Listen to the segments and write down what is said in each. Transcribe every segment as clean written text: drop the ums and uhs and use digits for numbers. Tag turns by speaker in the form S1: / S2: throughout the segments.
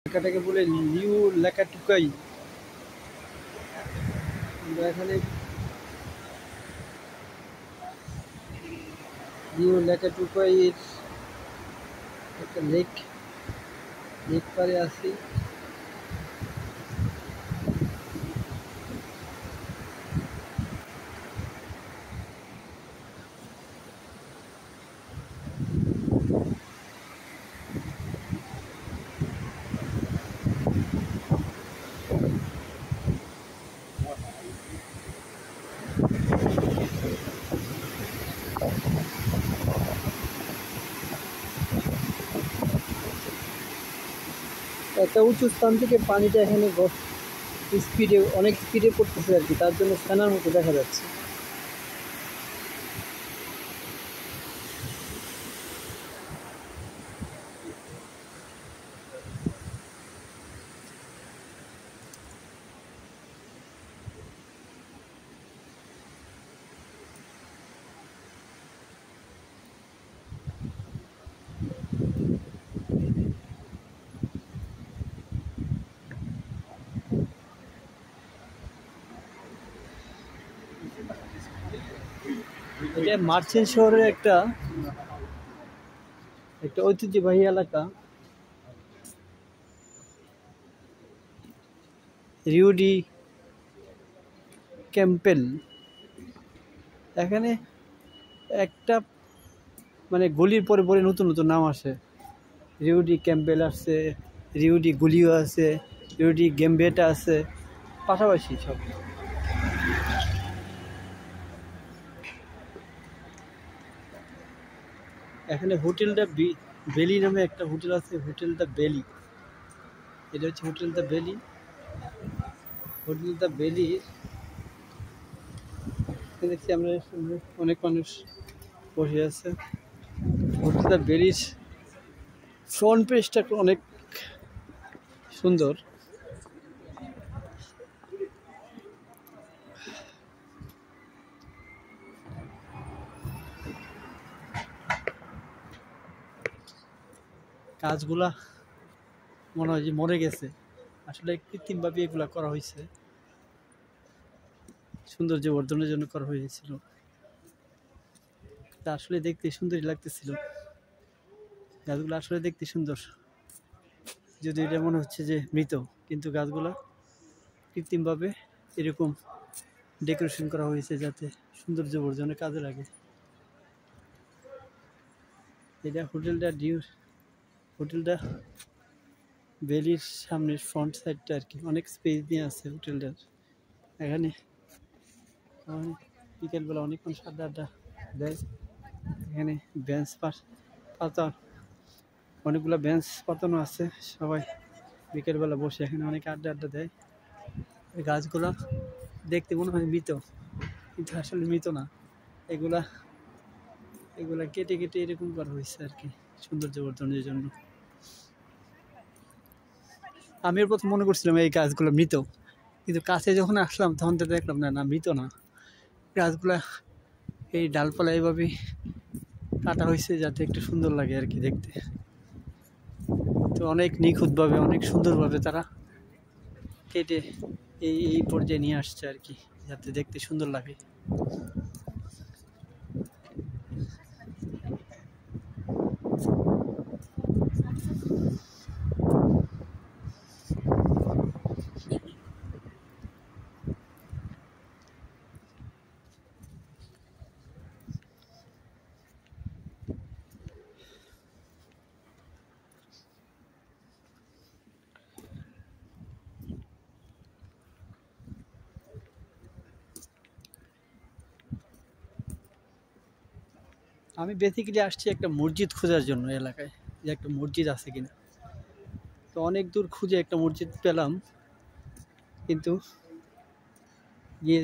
S1: এলাকাটাকে বলে নিউ লেকাটুকাই। আমরা এখানে নিউ লেকাটুকাই এর একটা লেক পারে আছি। একটা উঁচু স্থান থেকে পানিটা এখানে অনেক স্পিডে পড়তেছে আর কি, তার জন্য ফেনার মতো দেখা যাচ্ছে। এটা মার্চেন্ট শহরের একটা ঐতিহ্যবাহী এলাকা, রিও ডি ক্যাম্পেল। এখানে একটা মানে গলির পরে পরে নতুন নতুন নাম আসে। রিও ডি ক্যাম্পেল আছে, রিও ডি গুলিও আছে, রিও ডি গেমবেটা আছে, পাশাপাশি সব। এখানে হোটেল দ্য বেলি নামে একটা হোটেল আছে, হোটেল দ্য বেলি। এটা হচ্ছে হোটেল দ্য বেলি। হোটেল দ্য বেলির দেখছি আমরা অনেক মানুষ বসে আছে। হোটেল দ্য বেলির ফ্রন্ট পেজটা অনেক সুন্দর। গাছগুলা মনে হয় যে মরে গেছে, আসলে কৃত্রিমভাবে এগুলা করা হয়েছে, সৌন্দর্য বর্ধনের জন্য করা হয়েছিল। তা আসলে দেখতে সুন্দরই লাগতেছিল, গাছগুলো আসলে দেখতে সুন্দর, যদি এটা মনে হচ্ছে যে মৃত, কিন্তু গাছগুলা কৃত্রিমভাবে এরকম ডেকোরেশন করা হয়েছে যাতে সৌন্দর্য বর্ধনের কাজে লাগে। এটা হোটেলটা বেলির সামনের ফ্রন্ট সাইডটা আর কি, অনেক স্পেস দিয়ে আছে হোটেলটার। এখানে বিকেলবেলা অনেক মানুষ আড্ডা দেয়। এখানে বেঞ্চ পাতা, অনেকগুলো বেঞ্চ পাতানো আছে, সবাই বিকেলবেলা বসে এখানে অনেক আড্ডা দেয়। এই গাছগুলো দেখতে মনে হয় মৃত, কিন্তু আসলে মৃত না। এগুলা কেটে এরকম করা হয়েছে আর কি, সৌন্দর্য বর্ধনের জন্য। আমিও প্রথম মনে করছিলাম এই গাছগুলো মৃত, কিন্তু কাছে যখন আসলাম তখন তো দেখলাম না মৃত না। গাছগুলা এই ডালপালা এইভাবে কাটা হয়েছে যাতে একটু সুন্দর লাগে আর কি দেখতে। তো অনেক নিখুঁতভাবে, অনেক সুন্দরভাবে তারা কেটে এই পর্যায়ে নিয়ে আসছে আর কি, যাতে দেখতে সুন্দর লাগে। আমি বেসিক্যালি আসছি একটা মসজিদ খোঁজার জন্য এলাকায়, যে একটা মসজিদ আছে কিনা। তো অনেক দূর খুঁজে একটা মসজিদ পেলাম, কিন্তু গিয়ে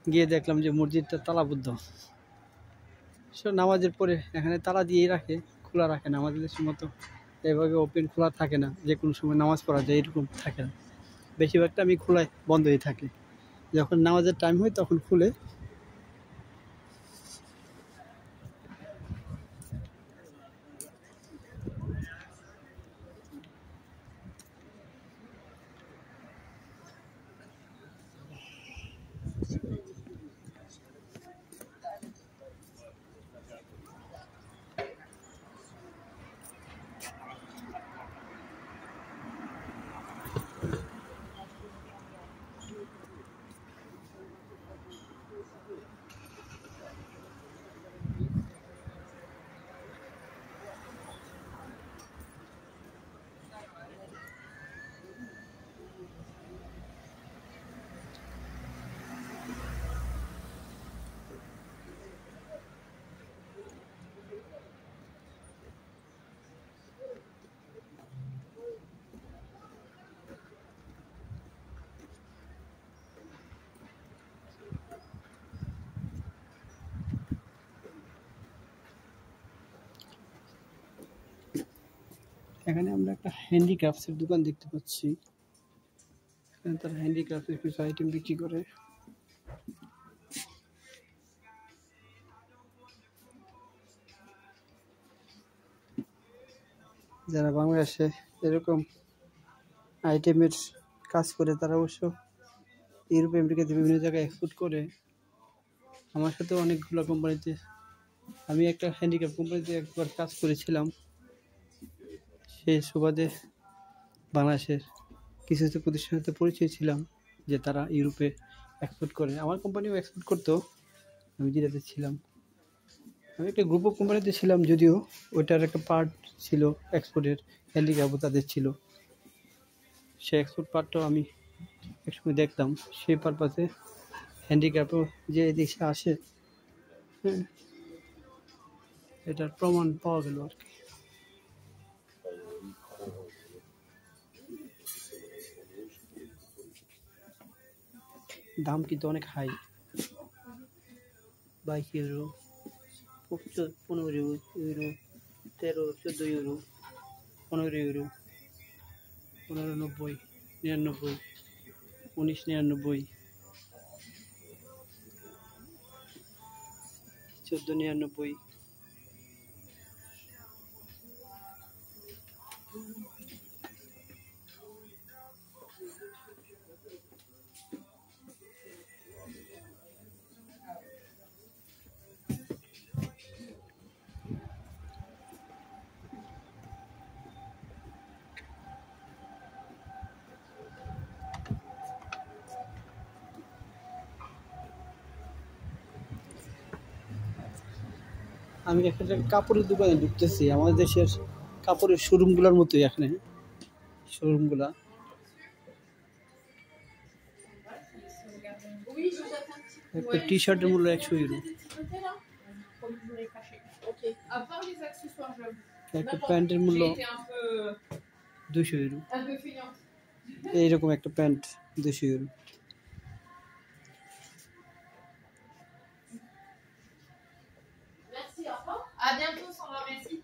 S1: গিয়ে দেখলাম যে মসজিদটা তালাবদ্ধ। সে নামাজের পরে এখানে তালা দিয়েই রাখে, খোলা রাখে না। আমাদের দেশের মতো এভাবে ওপেন খোলা থাকে না, যে কোনো সময় নামাজ পড়া যায় এরকম থাকে না। বেশিরভাগটা আমি খোলায় বন্ধই থাকে, যখন নামাজের টাইম হয় তখন খুলে। এখানে আমরা একটা হ্যান্ডিক্রাফটসের দোকান দেখতে পাচ্ছি। এখানে তারা হ্যান্ডিক্রাফটের কিছু আইটেম বিক্রি করে। যারা বাংলাদেশে এরকম আইটেমের কাজ করে তারা অবশ্য ইউরোপ আমেরিকাতে বিভিন্ন জায়গায় এক্সপোর্ট করে। আমার সাথে অনেকগুলো কোম্পানিতে, আমি একটা হ্যান্ডিক্রাফট কোম্পানিতে একবার কাজ করেছিলাম। সেই সুবাদে বাংলাদেশের কিছু কিছু প্রতিষ্ঠানের সাথে পরিচয় ছিলাম যে তারা ইউরোপে এক্সপোর্ট করে। আমার কোম্পানিও এক্সপোর্ট করতো, আমি যেটাতে ছিলাম। আমি একটা গ্রুপ অফ কোম্পানিতে ছিলাম, যদিও ওইটার একটা পার্ট ছিল এক্সপোর্টের, হ্যান্ডিক্রাফট তাদের ছিল। সেই এক্সপোর্ট পার্টটাও আমি একসময় দেখতাম। সেই পারপাসে হ্যান্ডিক্রাফটও যে দেশে আসে, হ্যাঁ, এটার প্রমাণ পাওয়া গেল আর কি। দাম কিন্তু অনেক high, 22 euro, 15 euro, 13, 14 euro, 15 euro, 15.90, 99, 19.99, 14.99। আমি একটা কাপড়ের দোকানে ঢুকতেছি। আমাদের দেশের কাপড়ের শোরুমগুলোর মতোই এখানে শোরুমগুলা। একটা টি শার্টের মূল্য 100 ইউরো, একটা প্যান্টের মূল্য 200 ইউরো। এইরকম একটা pant 200 euro.
S2: À bientôt, Sandra, merci.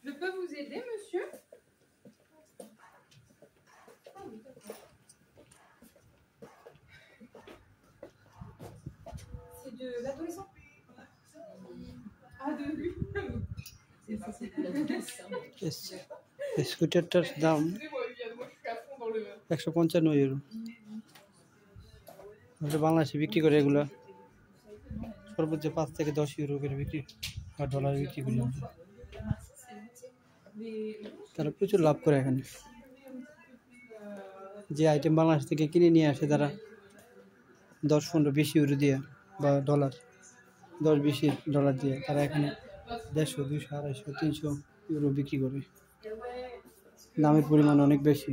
S2: Je peux vous aider, monsieur? C'est de l'adolescent? Ah, de lui? C'est pas
S1: স্কুটারটার দাম
S2: Excusez-moi, Viviane, moi je suis à fond dans le.
S1: 155 euro. বাংলাদেশে বিক্রি করে এগুলা সর্বোচ্চ 5 থেকে 10 ইউরো করে বিক্রি বা ডলার বিক্রি করি। তারা প্রচুর লাভ করে এখানে। যে আইটেম বাংলাদেশ থেকে কিনে নিয়ে আসে তারা 10, 15, 20 ইউরো দিয়ে বা ডলার, 10-20 ডলার দিয়ে তারা এখানে 150, 200, 250, 300 ইউরো বিক্রি করে। দামের পরিমাণ অনেক বেশি।